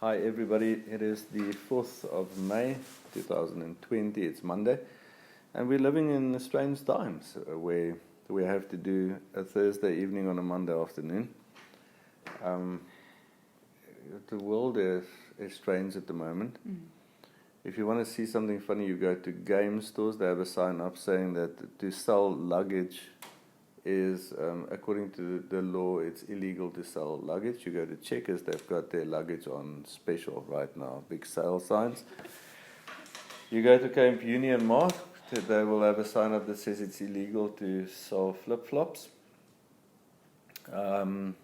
Hi everybody, it is the 4th of May 2020, it's Monday, and we're living in strange times where we have to do a Thursday evening on a Monday afternoon. The world is strange at the moment. If you want to see something funny, you go to game stores. They have a sign up saying that to sell luggage is, according to the law, it's illegal to sell luggage. You go to Checkers, they've got their luggage on special right now, big sale signs. You go to Camp Union Mart, they will have a sign up that says it's illegal to sell flip-flops. Yep.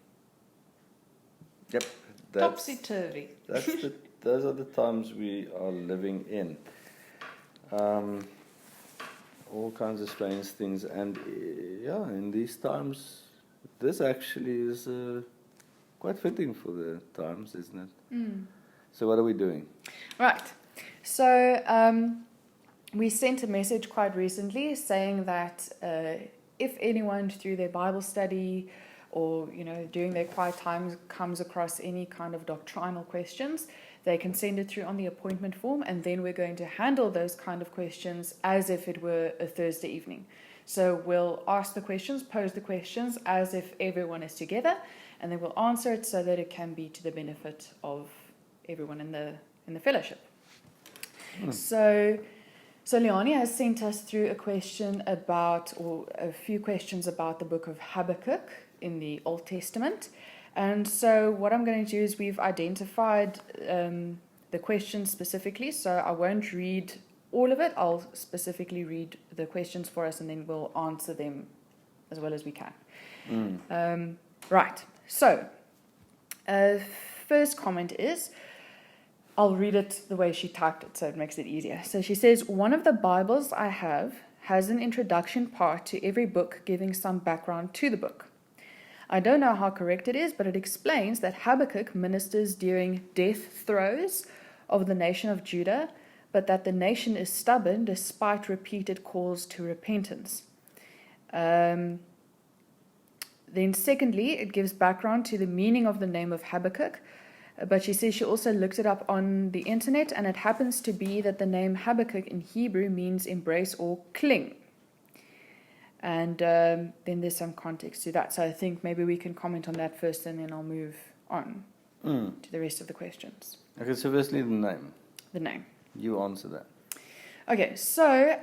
Topsy-turvy. Those are the times we are living in. All kinds of strange things, and in these times, this actually is quite fitting for the times, isn't it? So what are we doing? Right. So we sent a message quite recently saying that if anyone through their Bible study or during their quiet times comes across any kind of doctrinal questions, they can send it through on the appointment form, and then we're going to handle those kind of questions as if it were a Thursday evening. So we'll ask the questions, pose the questions as if everyone is together, and then we'll answer it so that it can be to the benefit of everyone in the fellowship. So Leonie has sent us through a question about, or a few questions about the book of Habakkuk in the Old Testament. And so what I'm going to do is we've identified the questions specifically, so I won't read all of it. I'll specifically read the questions for us, and then we'll answer them as well as we can. Right, so first comment is, I'll read it the way she typed it so it makes it easier. So she says, one of the Bibles I have has an introduction part to every book giving some background to the book. I don't know how correct it is, but it explains that Habakkuk ministers during death throes of the nation of Judah, but that the nation is stubborn despite repeated calls to repentance. Then secondly, it gives background to the meaning of the name of Habakkuk, but she says she also looked it up on the internet, and it happens to be that the name Habakkuk in Hebrew means embrace or cling. And then there's some context to that. So I think maybe we can comment on that first, and then I'll move on to the rest of the questions. Okay, so firstly the name. The name. You answer that. Okay, so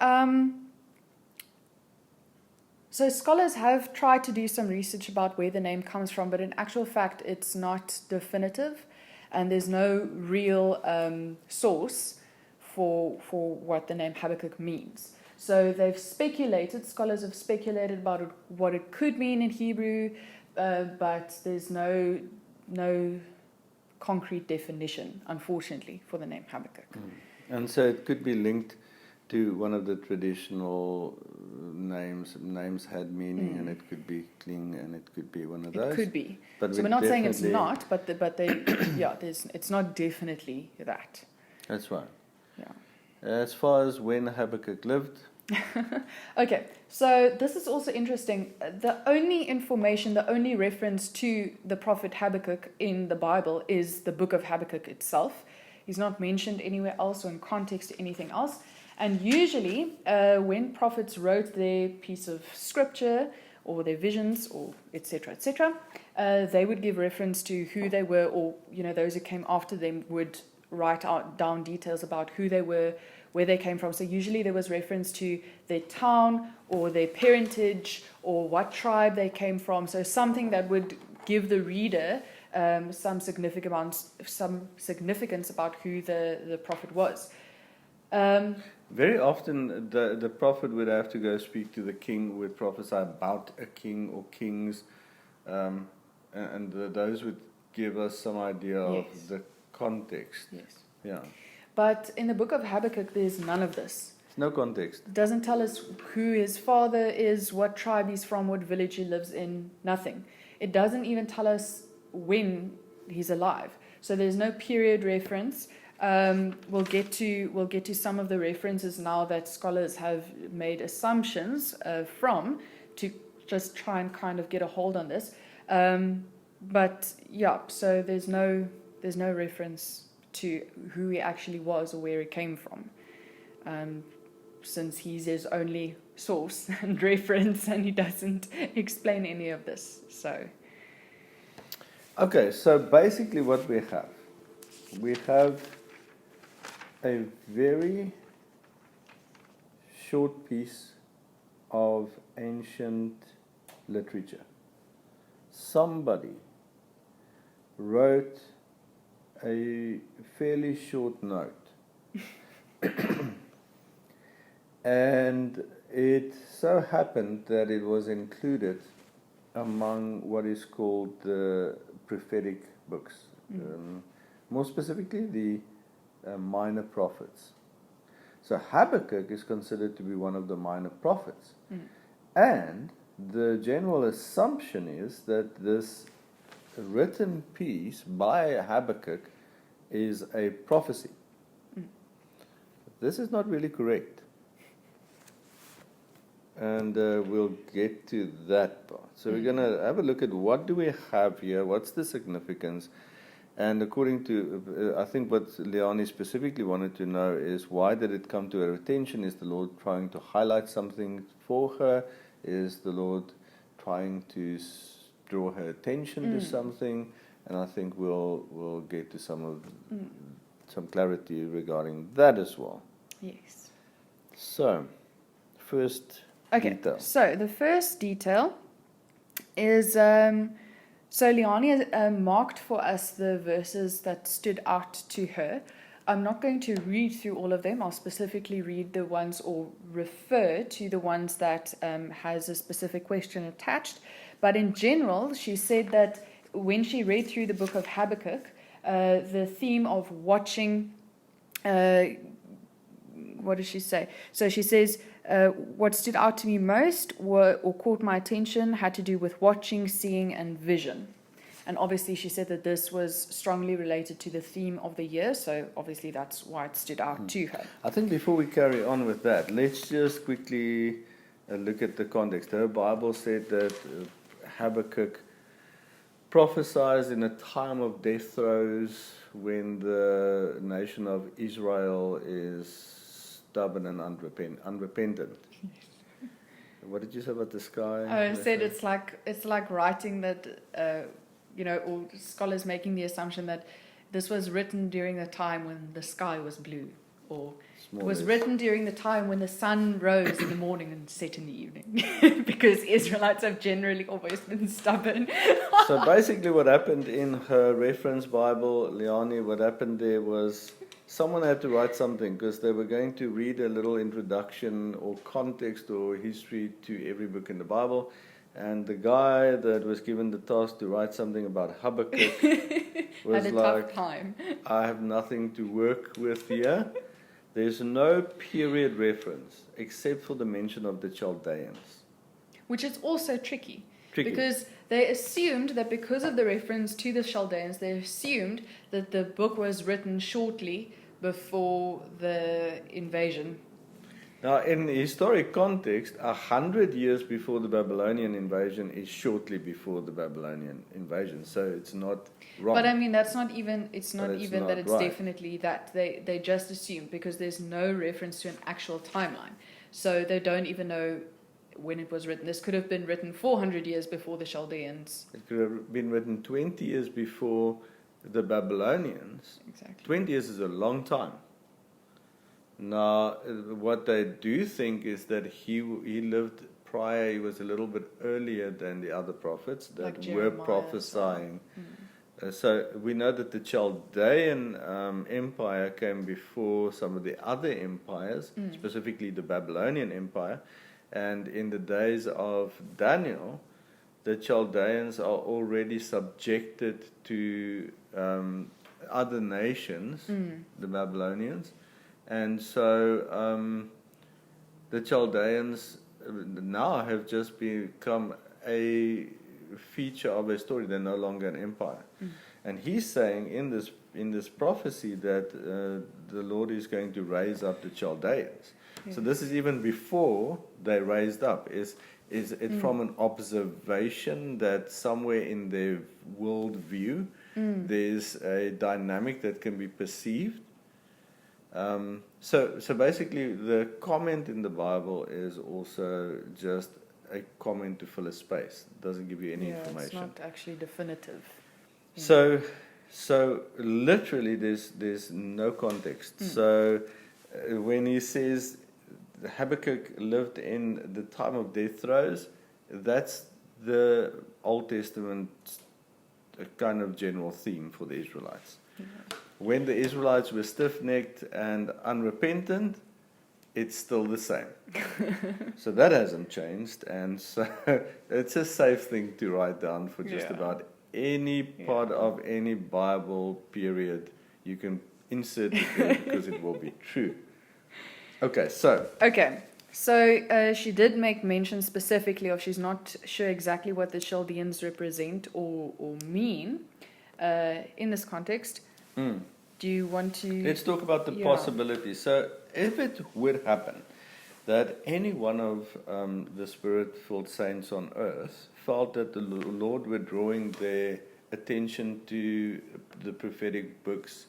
scholars have tried to do some research about where the name comes from, but in actual fact, it's not definitive, and there's no real source for what the name Habakkuk means. So they've speculated, scholars have speculated about what it could mean in Hebrew, but there's no concrete definition, unfortunately, for the name Habakkuk. And so it could be linked to one of the traditional names. Names had meaning, and it could be cling, and it could be one of those. It could be. But so we're not saying it's not, but they it's not definitely that. That's right. Yeah. As far as when Habakkuk lived. Okay, so this is also interesting. The only information, the only reference to the prophet Habakkuk in the Bible is the book of Habakkuk itself. He's not mentioned anywhere else or in context to anything else. And usually, when prophets wrote their piece of scripture or their visions or etc., they would give reference to who they were, or those who came after them would write down details about who they were, where they came from. So usually there was reference to their town or their parentage or what tribe they came from. So something that would give the reader some significance about who the prophet was. Very often the prophet would have to go speak to the king, would prophesy about a king or kings, and those would give us some idea of the context. Yes. Yeah. But in the book of Habakkuk, there's none of this. There's no context. It doesn't tell us who his father is, what tribe he's from, what village he lives in, nothing. It doesn't even tell us when he's alive. So there's no period reference. We'll get to some of the references now that scholars have made assumptions from to just try and kind of get a hold on this. But yeah, so there's no there's no reference to who he actually was or where he came from, since he's his only source and reference, and he doesn't explain any of this. So, okay, so basically what we have a very short piece of ancient literature. Somebody wrote a fairly short note, and it so happened that it was included among what is called the prophetic books, more specifically the minor prophets. So Habakkuk is considered to be one of the minor prophets, and the general assumption is that this written piece by Habakkuk is a prophecy. This is not really correct. And we'll get to that part. So we're going to have a look at what do we have here, what's the significance, and according to, I think what Leonie specifically wanted to know is why did it come to her attention? Is the Lord trying to highlight something for her? Is the Lord trying to draw her attention to something? And I think we'll get to some clarity regarding that as well. yes. So, first detail. So the first detail is, so Leonie marked for us the verses that stood out to her. I'm not going to read through all of them. I'll specifically read the ones or refer to the ones that has a specific question attached. But in general, she said that when she read through the book of Habakkuk, the theme of watching, what does she say? So she says, what stood out to me most or caught my attention had to do with watching, seeing, and vision. And obviously she said that this was strongly related to the theme of the year, so obviously that's why it stood out to her. I think before we carry on with that, let's just quickly look at the context. Her Bible said that Habakkuk prophesies in a time of death throes when the nation of Israel is stubborn and unrepentant. What did you say about the sky? I said it's like writing that, or scholars making the assumption that this was written during the time when the sky was blue, or it was written during the time when the sun rose in the morning and set in the evening, because Israelites have generally always been stubborn. So basically what happened in her reference Bible, Leonie, what happened there was someone had to write something because they were going to read a little introduction or context or history to every book in the Bible. And the guy that was given the task to write something about Habakkuk was had a like, tough time. I have nothing to work with here. There's no period reference except for the mention of the Chaldeans. Which is also tricky. Because they assumed that because of the reference to the Chaldeans, they assumed that the book was written shortly before the invasion. Now, in historic context, 100 years before the Babylonian invasion is shortly before the Babylonian invasion, so it's not wrong. But I mean, that's not even. It's not But even not that it's right. definitely that. They just assume because there's no reference to an actual timeline, so they don't even know when it was written. This could have been written 400 years before the Chaldeans. It could have been written 20 years before the Babylonians. Exactly. 20 years is a long time. Now, what they do think is that he lived prior, he was a little bit earlier than the other prophets that Like were Jeremiah prophesying. So we know that the Chaldean empire came before some of the other empires, specifically the Babylonian Empire. And in the days of Daniel, the Chaldeans are already subjected to other nations, the Babylonians. And so the Chaldeans now have just become a feature of a story. They're no longer an empire. And he's saying in this prophecy that the Lord is going to raise up the Chaldeans. So this is even before they raised up. Is it from an observation that somewhere in their world view There's a dynamic that can be perceived. So basically, the comment in the Bible is also just a comment to fill a space. It doesn't give you any information. It's not actually definitive. So literally, there's no context. So when he says Habakkuk lived in the time of death throes, that's the Old Testament kind of general theme for the Israelites. When the Israelites were stiff-necked and unrepentant, it's still the same. So that hasn't changed, and so it's a safe thing to write down for just about any part of any Bible period. You can insert it there because it will be true. Okay, so she did make mention specifically of she's not sure exactly what the Chaldeans represent or mean in this context. Do you want to... Let's talk about the possibilities. So if it would happen that any one of the Spirit-filled saints on earth felt that the Lord were drawing their attention to the prophetic books,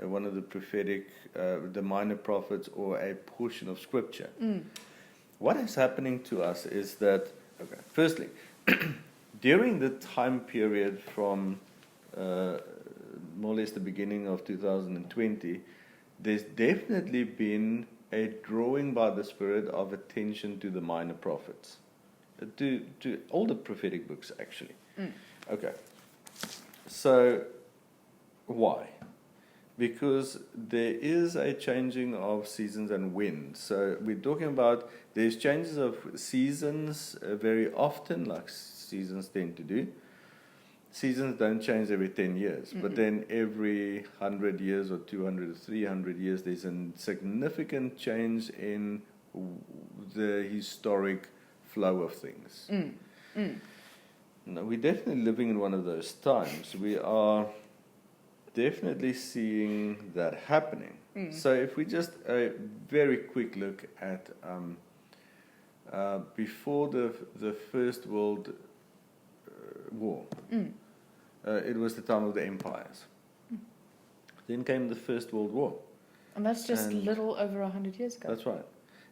one of the prophetic, the minor prophets, or a portion of Scripture, what is happening to us is that, firstly, during the time period from more or less the beginning of 2020, there's definitely been a drawing by the Spirit of attention to the minor prophets, to all the prophetic books, actually. Okay. So, why? Because there is a changing of seasons and winds. So, we're talking about there's changes of seasons very often, like seasons tend to do. Seasons don't change every 10 years, but then every 100 years or 200 or 300 years, there's a significant change in the historic flow of things. Now, we're definitely living in one of those times. We are definitely seeing that happening. So if we just a very quick look at before the First World War, it was the time of the empires. Then came the First World War. And that's just little over 100 years ago. That's right.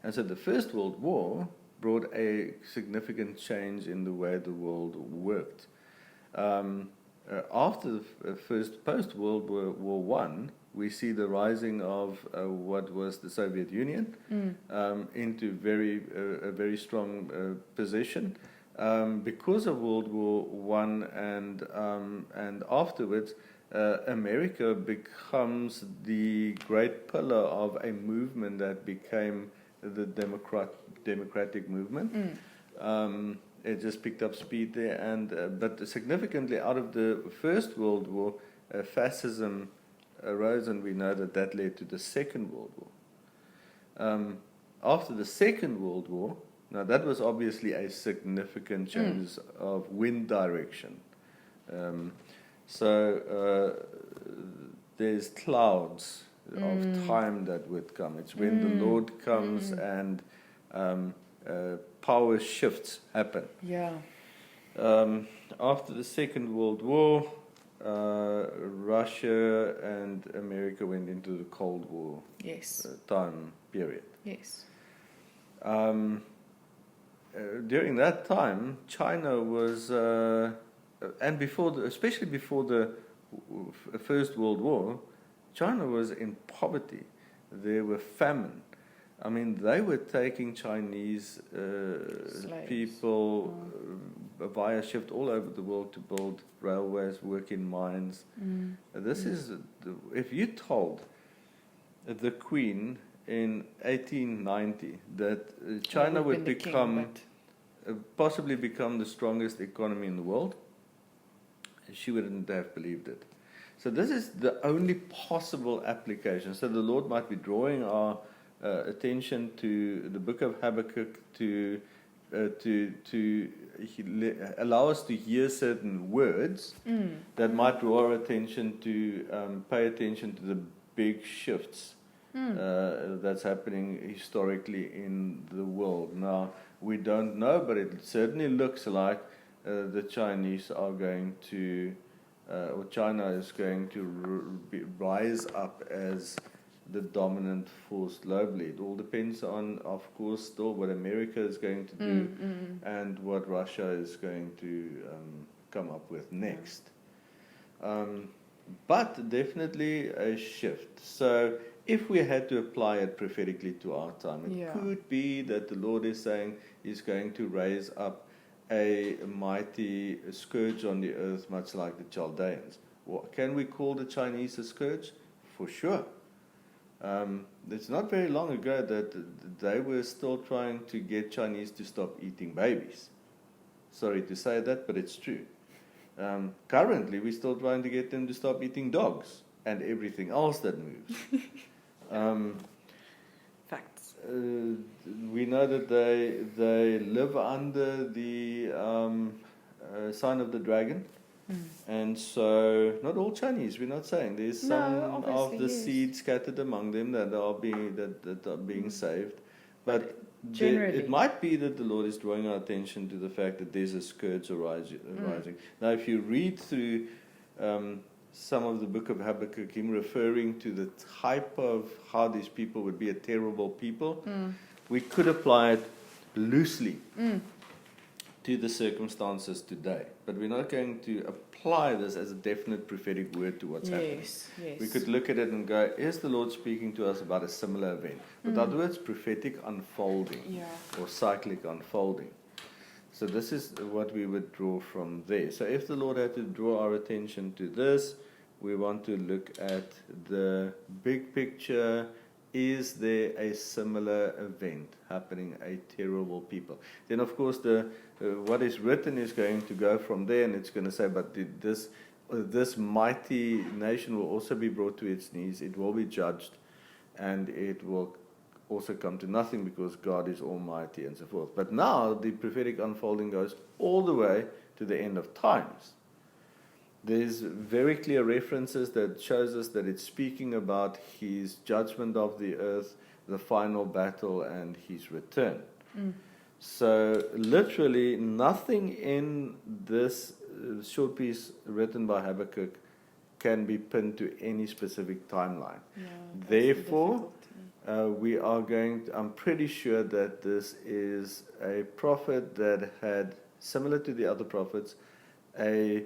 And so the First World War brought a significant change in the way the world worked. After the post-World War One, we see the rising of what was the Soviet Union into a very strong position. Because of World War One and afterwards, America becomes the great pillar of a movement that became the democratic movement. It just picked up speed there, but significantly out of the First World War, fascism arose, and we know that led to the Second World War. After the Second World War, now that was obviously a significant change of wind direction. So there's clouds of time that would come. It's when the Lord comes and power shifts happen. Yeah. After the Second World War, Russia and America went into the Cold War time period. Yes. During that time, China was, and especially before the First World War, China was in poverty. There were famine. I mean, they were taking Chinese people via shift all over the world to build railways, work in mines. This is, if you told the Queen in 1890 that China would possibly become the strongest economy in the world, she wouldn't have believed it. So this is the only possible application. So the Lord might be drawing our attention to the book of Habakkuk to allow us to hear certain words that might draw our attention to pay attention to the big shifts that's happening historically in the world. Now, we don't know, but it certainly looks like the Chinese are going to or China is going to rise up as the dominant force globally. It all depends on, of course, still what America is going to do and what Russia is going to come up with next. But definitely a shift. So if we had to apply it prophetically to our time, it could be that the Lord is saying He's going to raise up a mighty scourge on the earth, much like the Chaldeans. Can we call the Chinese a scourge? For sure. It's not very long ago that they were still trying to get Chinese to stop eating babies. Sorry to say that, but it's true. Currently, we're still trying to get them to stop eating dogs and everything else that moves. Facts. We know that they live under the sign of the dragon. And so, not all Chinese, we're not saying. There's some of the seeds scattered among them that are being saved. But it might be that the Lord is drawing our attention to the fact that there's a scourge arising. Now, if you read through some of the book of Habakkuk, him referring to the type of how these people would be a terrible people, we could apply it loosely to the circumstances today. But we're not going to apply this as a definite prophetic word to what's happening. Yes. We could look at it and go, is the Lord speaking to us about a similar event? In other words, prophetic unfolding or cyclic unfolding. So this is what we would draw from there. So if the Lord had to draw our attention to this, we want to look at the big picture. Is there a similar event happening, a terrible people? Then, of course, what is written is going to go from there, and it's going to say, but this mighty nation will also be brought to its knees. It will be judged, and it will also come to nothing because God is almighty and so forth. But now the prophetic unfolding goes all the way to the end of times. There's very clear references that shows us that it's speaking about His judgment of the earth, the final battle, and His return. So literally nothing in this short piece written by Habakkuk can be pinned to any specific timeline. Therefore, I'm pretty sure that this is a prophet that had, similar to the other prophets, a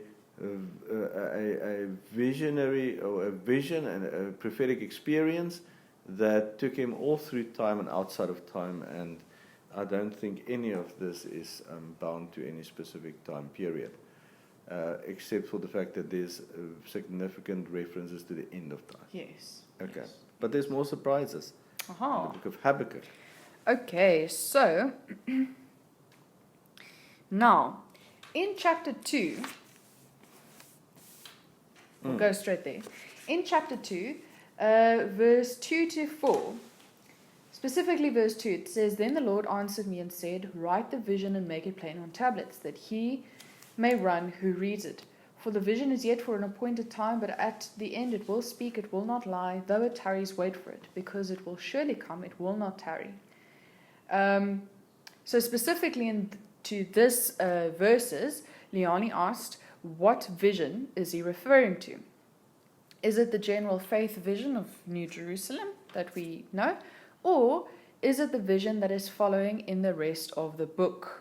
visionary or a vision and a prophetic experience that took him all through time and outside of time, and I don't think any of this is bound to any specific time period, except for the fact that there's significant references to the end of time. Yes. Okay. But there's more surprises in the book of Habakkuk. Okay, so now in chapter 2, we'll go straight there. In chapter 2, verse 2 to 4, specifically verse 2, it says, Then the Lord answered me and said, Write the vision and make it plain on tablets, that he may run who reads it. For the vision is yet for an appointed time, but at the end it will speak, it will not lie. Though it tarries, wait for it, because it will surely come, it will not tarry. So specifically into this verses, Leonie asked, what vision is he referring to? Is it the general faith vision of New Jerusalem that we know? Or is it the vision that is following in the rest of the book?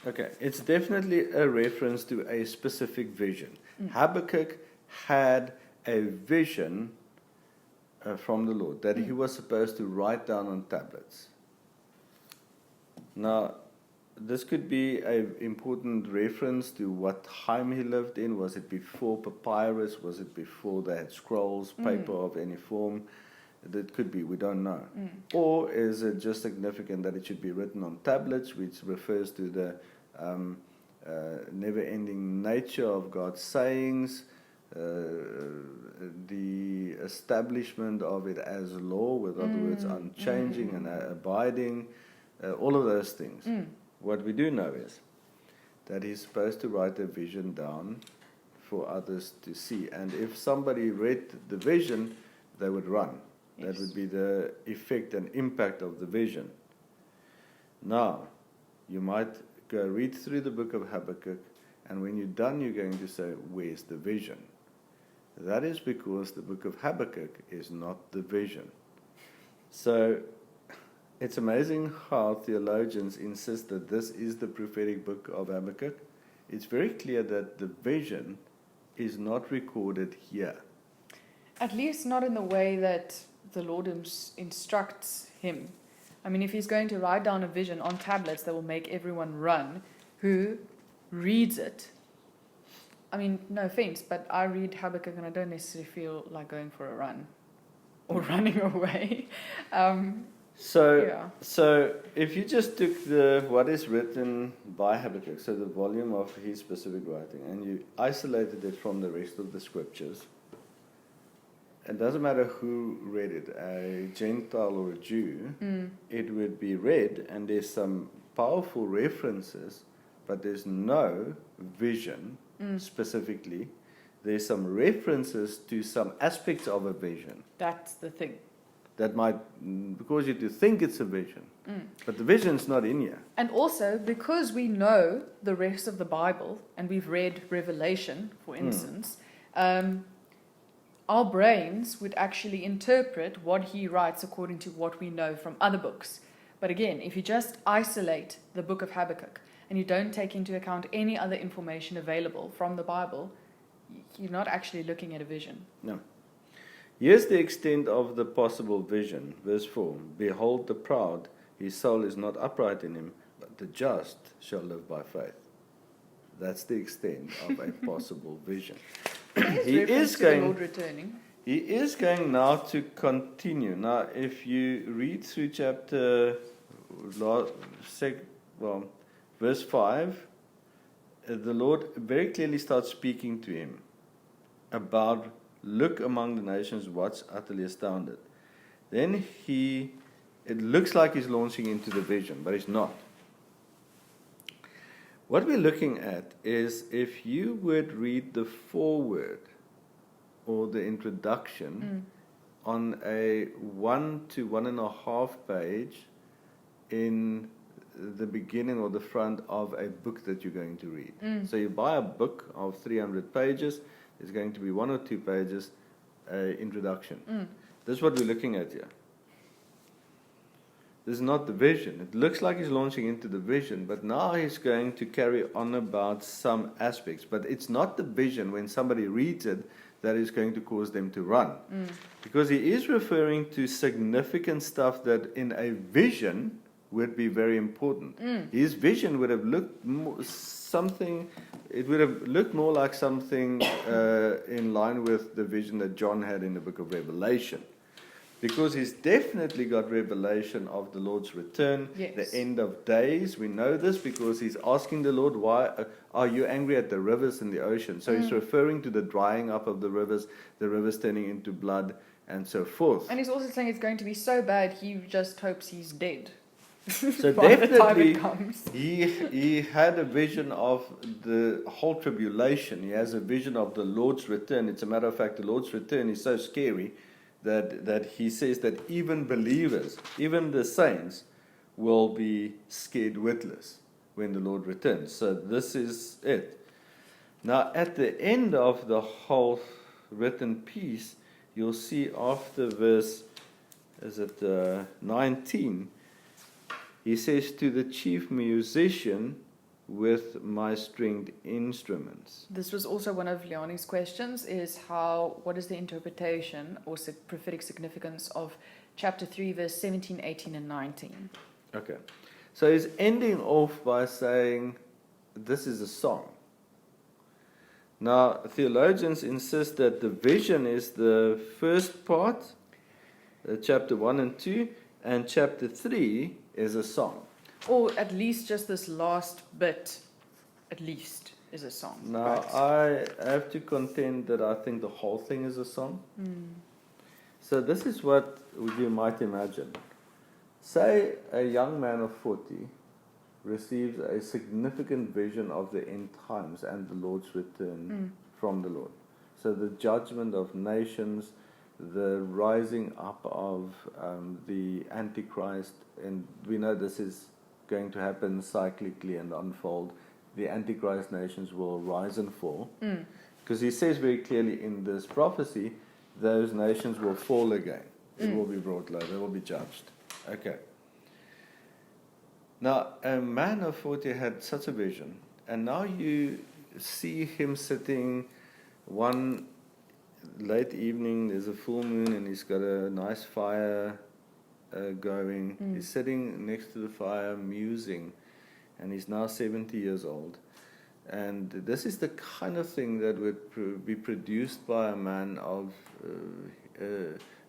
Okay, it's definitely a reference to a specific vision. Habakkuk had a vision from the Lord that he was supposed to write down on tablets. Now, this could be an important reference to what time he lived in. Was it before papyrus? Was it before they had scrolls, paper of any form? That could be, we don't know. Or is it just significant that it should be written on tablets, which refers to the never-ending nature of God's sayings, the establishment of it as law, with other words, unchanging and abiding, all of those things. What we do know is that he's supposed to write a vision down for others to see. And if somebody read the vision, they would run. Yes. That would be the effect and impact of the vision. Now, you might go read through the book of Habakkuk, and when you're done, you're going to say, where's the vision? That is because the book of Habakkuk is not the vision. So it's amazing how theologians insist that this is the prophetic book of Habakkuk. It's very clear that the vision is not recorded here. At least not in the way that the Lord instructs him. I mean, if he's going to write down a vision on tablets that will make everyone run, who reads it? I mean, no offense, but I read Habakkuk and I don't necessarily feel like going for a run or running away. So if you just took what is written by Habakkuk, so the volume of his specific writing, and you isolated it from the rest of the scriptures, it doesn't matter who read it, a Gentile or a Jew, it would be read, and there's some powerful references, but there's no vision specifically. There's some references to some aspects of a vision. That's the thing. That might cause you to think it's a vision, but the vision's not in here. And also, because we know the rest of the Bible, and we've read Revelation, for instance, our brains would actually interpret what he writes according to what we know from other books. But again, if you just isolate the book of Habakkuk and you don't take into account any other information available from the Bible, you're not actually looking at a vision. No. Here's the extent of the possible vision. Verse 4. Behold the proud, his soul is not upright in him, but the just shall live by faith. That's the extent of a possible vision. He is going, the Lord returning. He is going now to continue. Now, if you read through verse 5, the Lord very clearly starts speaking to him about, look among the nations, what's utterly astounded. Then it looks like he's launching into the vision, but he's not. What we're looking at is, if you would read the foreword or the introduction on a 1 to 1.5 page in the beginning or the front of a book that you're going to read. So you buy a book of 300 pages, there's going to be 1 or 2 pages introduction. This is what we're looking at here. This is not the vision. It looks like he's launching into the vision, but now he's going to carry on about some aspects. But it's not the vision when somebody reads it that is going to cause them to run. Because he is referring to significant stuff that in a vision would be very important. His vision would have looked it would have looked more like something in line with the vision that John had in the book of Revelation. Because he's definitely got revelation of the Lord's return, the end of days. We know this because he's asking the Lord, why are you angry at the rivers and the ocean? So he's referring to the drying up of the rivers turning into blood, and so forth. And he's also saying it's going to be so bad, he just hopes he's dead. So by the time definitely, it comes. he had a vision of the whole tribulation. He has a vision of the Lord's return. It's a matter of fact, the Lord's return is so scary that he says that even believers, even the saints, will be scared witless when the Lord returns. So this is it. Now, at the end of the whole written piece, you'll see after verse 19, he says, to the chief musician with my stringed instruments. This was also one of Leonie's questions, is what is the interpretation or prophetic significance of chapter 3, verse 17, 18, and 19? Okay. So he's ending off by saying, this is a song. Now, theologians insist that the vision is the first part, chapter 1 and 2, and chapter 3 is a song. Or at least just this last bit, at least, is a song. Now, I have to contend that I think the whole thing is a song. So this is what you might imagine. Say a young man of 40 receives a significant vision of the end times and the Lord's return from the Lord. So the judgment of nations, the rising up of the Antichrist, and we know this is going to happen cyclically and unfold. The Antichrist nations will rise and fall. Because he says very clearly in this prophecy, those nations will fall again. It will be brought low. They will be judged. Okay. Now, a man of 40 had such a vision, and now you see him sitting one late evening, there's a full moon, and he's got a nice fire going. He's sitting next to the fire, musing, and he's now 70 years old. And this is the kind of thing that would be produced by a man of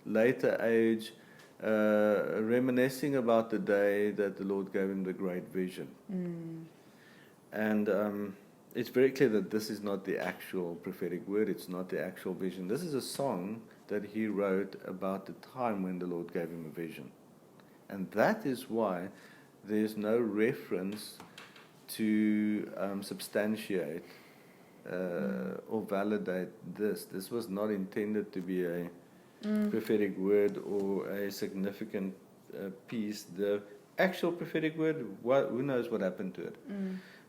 later age, reminiscing about the day that the Lord gave him the great vision. And it's very clear that this is not the actual prophetic word, it's not the actual vision. This is a song that he wrote about the time when the Lord gave him a vision. And that is why there's no reference to substantiate or validate this. This was not intended to be a prophetic word or a significant piece. The actual prophetic word, who knows what happened to it?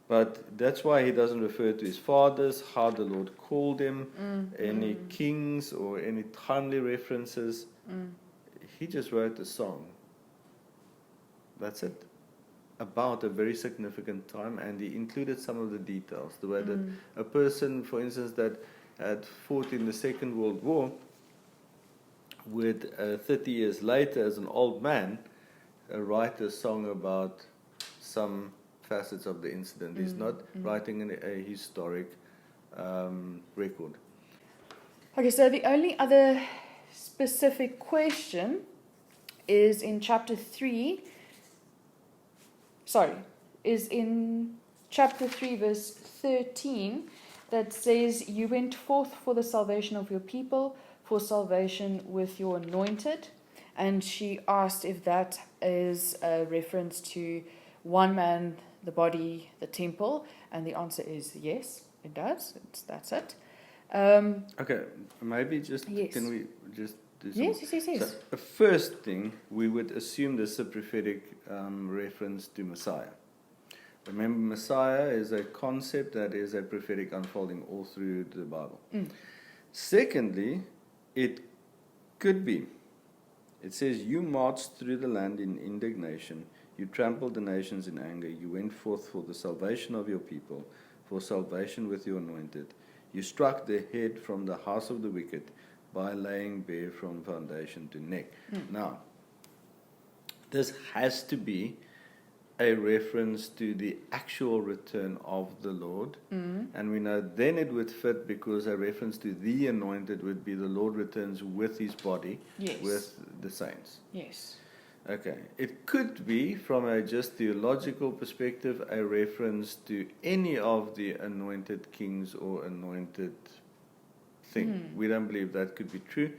But that's why he doesn't refer to his fathers, how the Lord called him, any kings or any timely references. He just wrote a song. That's it. About a very significant time, and he included some of the details. The way that a person, for instance, that had fought in the Second World War would 30 years later, as an old man, write a song about some facets of the incident. He's not writing a historic record. Okay, so the only other specific question is in chapter 3. Is in chapter 3, verse 13, that says, "You went forth for the salvation of your people, for salvation with your anointed." And she asked if that is a reference to one man, the body, the temple, and the answer is yes, it does. That's it. Okay, maybe just, can we just do some? Yes. So, the first thing, we would assume this is a prophetic reference to Messiah. Remember, Messiah is a concept that is a prophetic unfolding all through the Bible. Secondly, it could be. It says, "You marched through the land in indignation. You trampled the nations in anger. You went forth for the salvation of your people, for salvation with your anointed. You struck the head from the house of the wicked by laying bare from foundation to neck." Now, this has to be a reference to the actual return of the Lord. And we know then it would fit, because a reference to the anointed would be the Lord returns with his body, with the saints. Yes. Okay. It could be, from a just theological perspective, a reference to any of the anointed kings or anointed thing. We don't believe that could be true,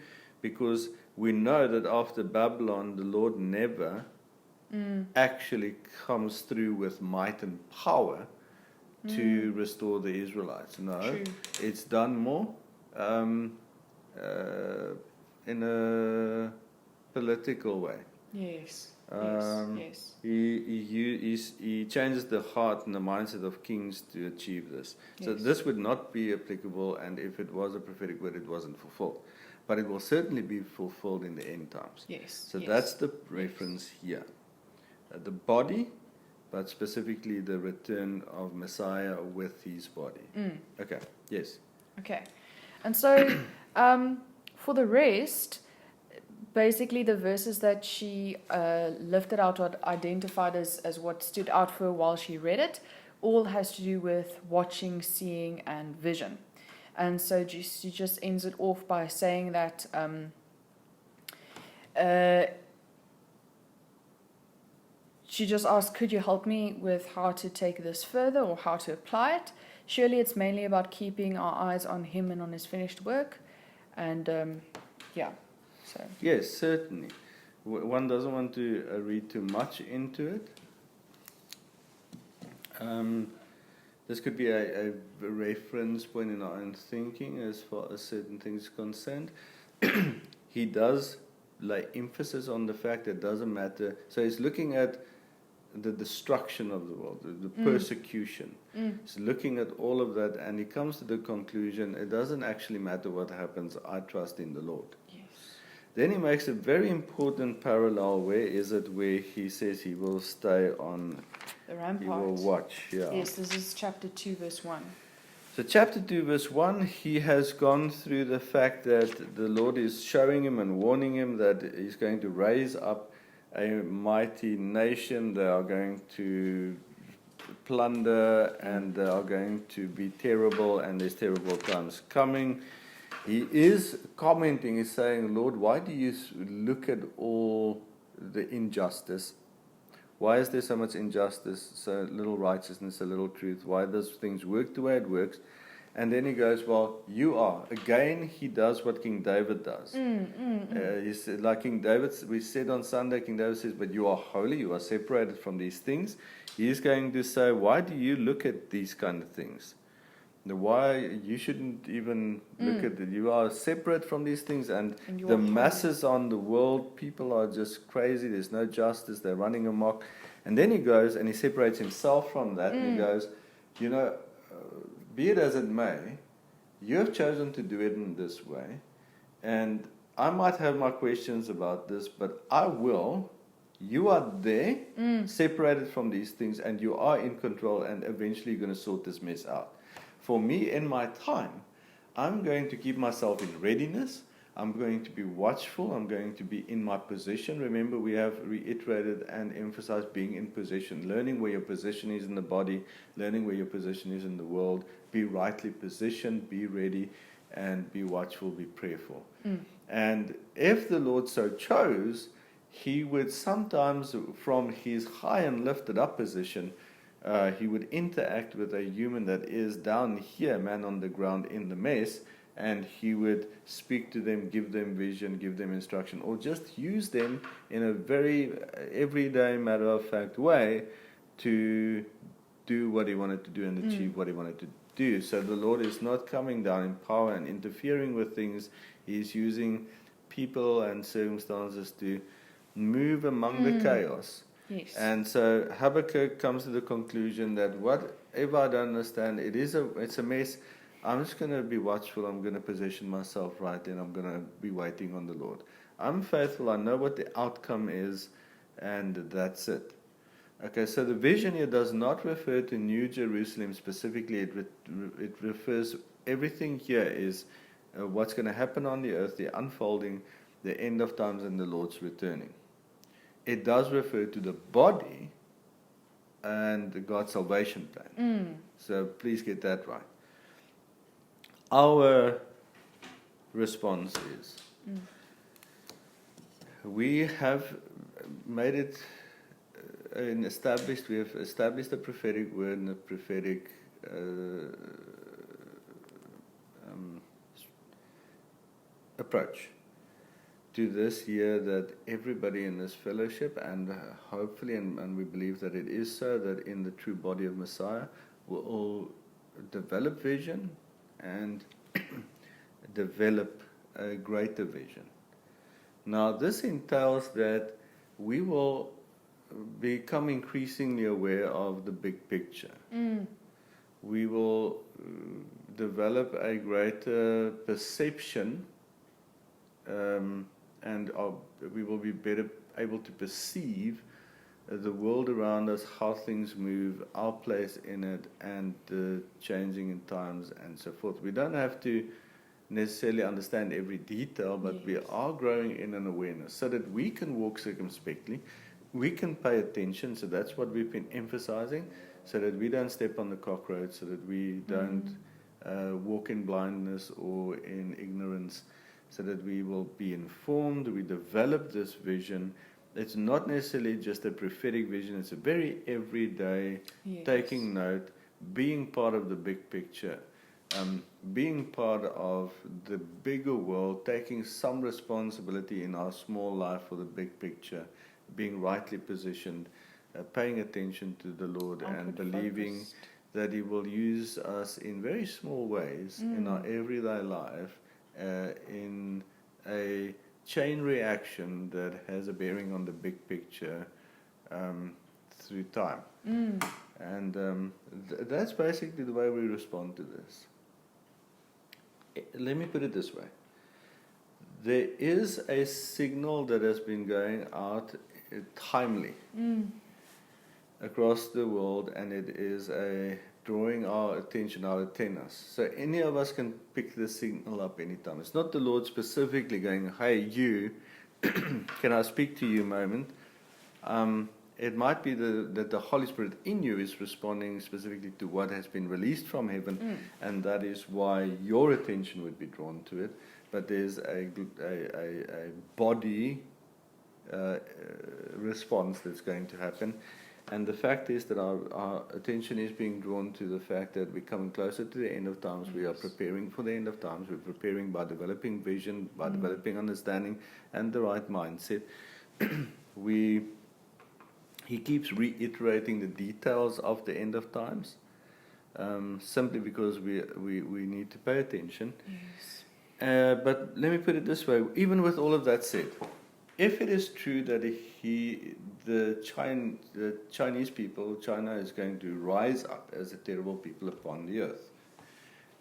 because we know that after Babylon, the Lord never actually comes through with might and power to restore the Israelites. No, it's done more in a political way. Yes. He changes the heart and the mindset of kings to achieve this. So this would not be applicable, and if it was a prophetic word, it wasn't fulfilled. But it will certainly be fulfilled in the end times. So that's the reference here. The body, but specifically the return of Messiah with his body. Okay, yes. Okay. And so, for the rest, basically the verses that she lifted out or identified as what stood out for her while she read it, all has to do with watching, seeing, and vision. And so she just ends it off by saying that she just asked, "Could you help me with how to take this further or how to apply it? Surely it's mainly about keeping our eyes on him and on his finished work." And so. Yes, certainly. One doesn't want to read too much into it. This could be a reference point in our own thinking as far as certain things are concerned. He does lay emphasis on the fact that it doesn't matter. So he's looking at the destruction of the world, the persecution. He's looking at all of that, and he comes to the conclusion, it doesn't actually matter what happens, I trust in the Lord. Yes. Then he makes a very important parallel. Where is it where he says he will stay on, The rampart. he will watch. Yeah. Yes, this is chapter 2, verse 1. So chapter 2 verse 1, he has gone through the fact that the Lord is showing him and warning him that he's going to raise up a mighty nation. They are going to plunder, and they are going to be terrible, and there's terrible times coming. He is commenting, he's saying, Lord, why do you look at all the injustice? Why is there so much injustice, so little righteousness, so little truth? Why does things work the way it works? And then he goes, well, you are. Again, he does what King David does. He said, like King David, we said on Sunday, King David says, but you are holy, you are separated from these things. He's going to say, why do you look at these kind of things? Why you shouldn't even look at it. You are separate from these things, and the masses on the world, people are just crazy. There's no justice. They're running amok. And then he goes and he separates himself from that, and he goes, you know, be it as it may, you have chosen to do it in this way, and I might have my questions about this, but I will. You are there, separated from these things, and you are in control, and eventually you're going to sort this mess out. For me, in my time, I'm going to keep myself in readiness. I'm going to be watchful. I'm going to be in my position. Remember, we have reiterated and emphasized being in position, learning where your position is in the body, learning where your position is in the world. Be rightly positioned, be ready, and be watchful, be prayerful. And if the Lord so chose, he would sometimes, from his high and lifted up position, he would interact with a human that is down here, man on the ground in the mess, and he would speak to them, give them vision, give them instruction, or just use them in a very everyday, matter-of-fact way to do what he wanted to do and achieve what he wanted to do. So the Lord is not coming down in power and interfering with things. He's using people and circumstances to move among the chaos. Yes. And so Habakkuk comes to the conclusion that whatever I don't understand, it's a mess. I'm just going to be watchful. I'm going to position myself right, and I'm going to be waiting on the Lord. I'm faithful. I know what the outcome is, and that's it. Okay, so the vision here does not refer to New Jerusalem specifically. It refers, everything here is what's going to happen on the earth, the unfolding, the end of times, and the Lord's returning. It does refer to the body and God's salvation plan. So please get that right. Our response is, we have made it we have established a prophetic word and a prophetic approach to this year, that everybody in this fellowship, and hopefully, and we believe that it is so, that in the true body of Messiah, will all develop vision and develop a greater vision. Now, this entails that we will become increasingly aware of the big picture. We will develop a greater perception, and we will be better able to perceive the world around us, how things move, our place in it, and the changing in times and so forth. We don't have to necessarily understand every detail, but we are growing in an awareness so that we can walk circumspectly, we can pay attention. So that's what we've been emphasizing, so that we don't step on the cockroach, so that we don't walk in blindness or in ignorance, so that we will be informed, we develop this vision. It's not necessarily just a prophetic vision, it's a very everyday, taking note, being part of the big picture, being part of the bigger world, taking some responsibility in our small life for the big picture, being rightly positioned, paying attention to the Lord, and believing that He will use us in very small ways in our everyday life, in a chain reaction that has a bearing on the big picture, through time. And that's basically the way we respond to this. Let me put it this way. There is a signal that has been going out timely across the world, and it is drawing our attention, our antennas. So any of us can pick the signal up anytime. It's not the Lord specifically going, hey, you, can I speak to you a moment? It might be that the Holy Spirit in you is responding specifically to what has been released from heaven, and that is why your attention would be drawn to it. But there's a body response that's going to happen. And the fact is that our attention is being drawn to the fact that we're coming closer to the end of times. We are preparing for the end of times. We're preparing by developing vision, by developing understanding, and the right mindset. He keeps reiterating the details of the end of times, simply because we need to pay attention. Yes. But let me put it this way, even with all of that said, if it is true that the Chinese people, China is going to rise up as a terrible people upon the earth,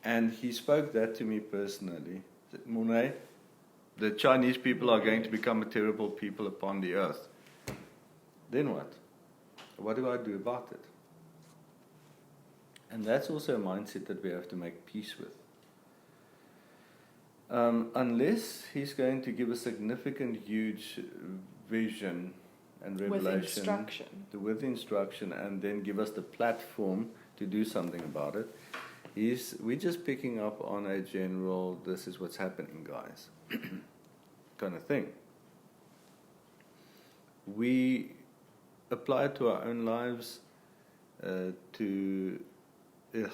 and he spoke that to me personally, Monet, the Chinese people are going to become a terrible people upon the earth, then what? What do I do about it? And that's also a mindset that we have to make peace with. Unless he's going to give a significant, huge vision and revelation with instruction, and then give us the platform to do something about it, we're just picking up on a general, this is what's happening, guys, kind of thing. We apply it to our own lives. It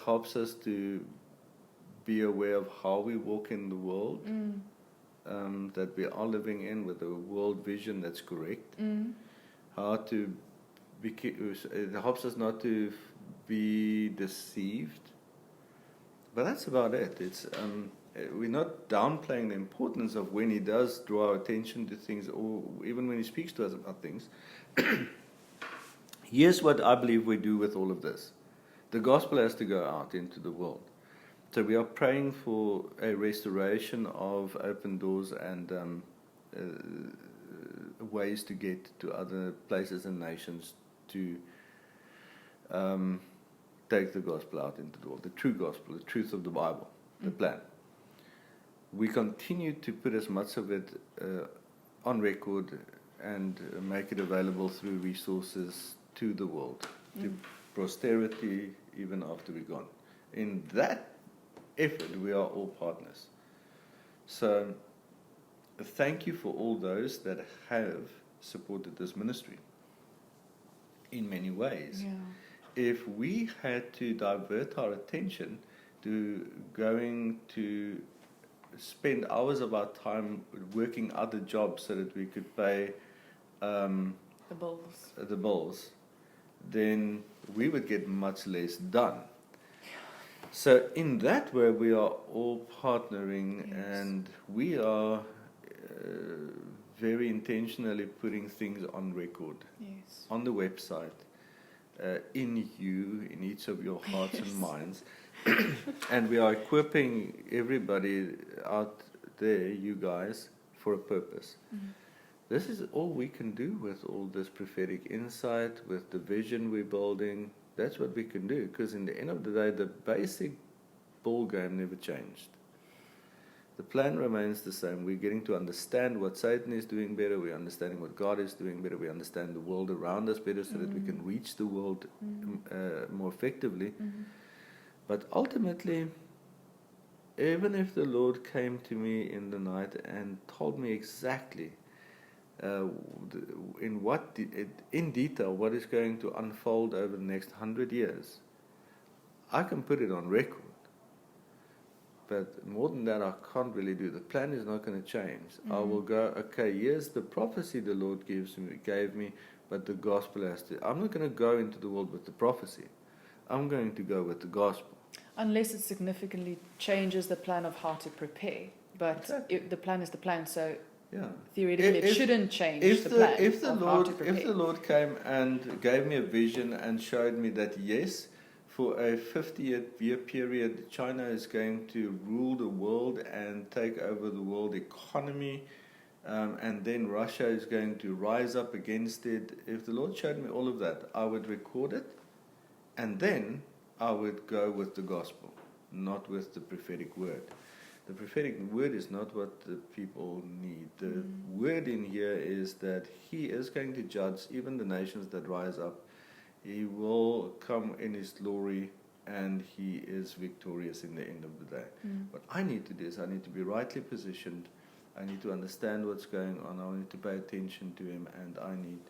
helps us to be aware of how we walk in the world, that we are living in, with a world vision that's correct. It helps us not to be deceived. But that's about it. We're not downplaying the importance of when he does draw our attention to things, or even when he speaks to us about things. Here's what I believe we do with all of this. The gospel has to go out into the world. So we are praying for a restoration of open doors and ways to get to other places and nations to take the gospel out into the world, the true gospel, the truth of the Bible, the plan. We continue to put as much of it on record and make it available through resources to the world, to posterity, even after we're gone. In that effort, we are all partners. So, thank you for all those that have supported this ministry in many ways. Yeah. If we had to divert our attention to going to spend hours of our time working other jobs so that we could pay the bills, then we would get much less done. So in that way, we are all partnering, and we are very intentionally putting things on record, on the website, in each of your hearts and minds. And we are equipping everybody out there, you guys, for a purpose. This is all we can do with all this prophetic insight, with the vision we're building. That's what we can do, because in the end of the day, the basic ball game never changed. The plan remains the same. We're getting to understand what Satan is doing better. We're understanding what God is doing better. We understand the world around us better, so that we can reach the world more effectively. But ultimately, even if the Lord came to me in the night and told me exactly in detail what is going to unfold over the next 100 years, I can put it on record. But more than that, I can't really do. The plan is not going to change. I will go, okay, here's the prophecy the Lord gave me, but the gospel has to. I'm not going to go into the world with the prophecy. I'm going to go with the gospel. Unless it significantly changes the plan of how to prepare. But Exactly. the plan is the plan. So Yeah. theoretically it shouldn't change the plan If the of how Lord to prepare. if the Lord came and gave me a vision and showed me that yes, for a 50-year period, China is going to rule the world and take over the world economy, and then Russia is going to rise up against it. If the Lord showed me all of that, I would record it, and then I would go with the gospel, not with the prophetic word. The prophetic word is not what the people need. The word in here is that He is going to judge even the nations that rise up. He will come in His glory, and He is victorious in the end of the day. What I need to do is I need to be rightly positioned. I need to understand what's going on. I need to pay attention to Him, and I need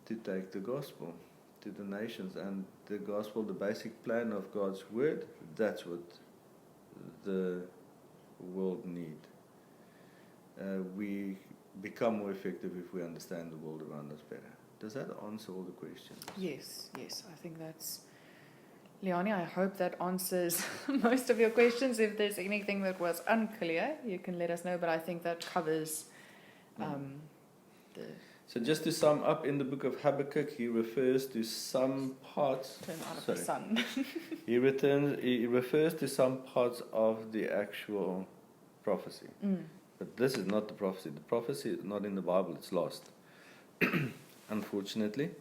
to take the gospel to the nations. And the gospel, the basic plan of God's word, that's what the world need. We become more effective if we understand the world around us better. Does that answer all the questions? Yes, I think that's... Leonie, I hope that answers most of your questions. If there's anything that was unclear, you can let us know, but I think that covers the... So just to sum up, in the book of Habakkuk, he refers to some parts... Turn out of the sun. He refers to some parts of the actual prophecy. But this is not the prophecy. The prophecy is not in the Bible, it's lost. Unfortunately,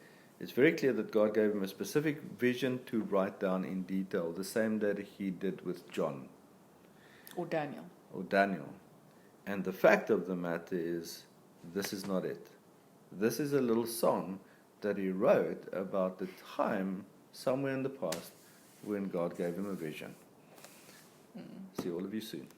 it's very clear that God gave him a specific vision to write down in detail, the same that He did with John. Or Daniel. And the fact of the matter is, this is not it. This is a little song that he wrote about the time, somewhere in the past, when God gave him a vision. See all of you soon.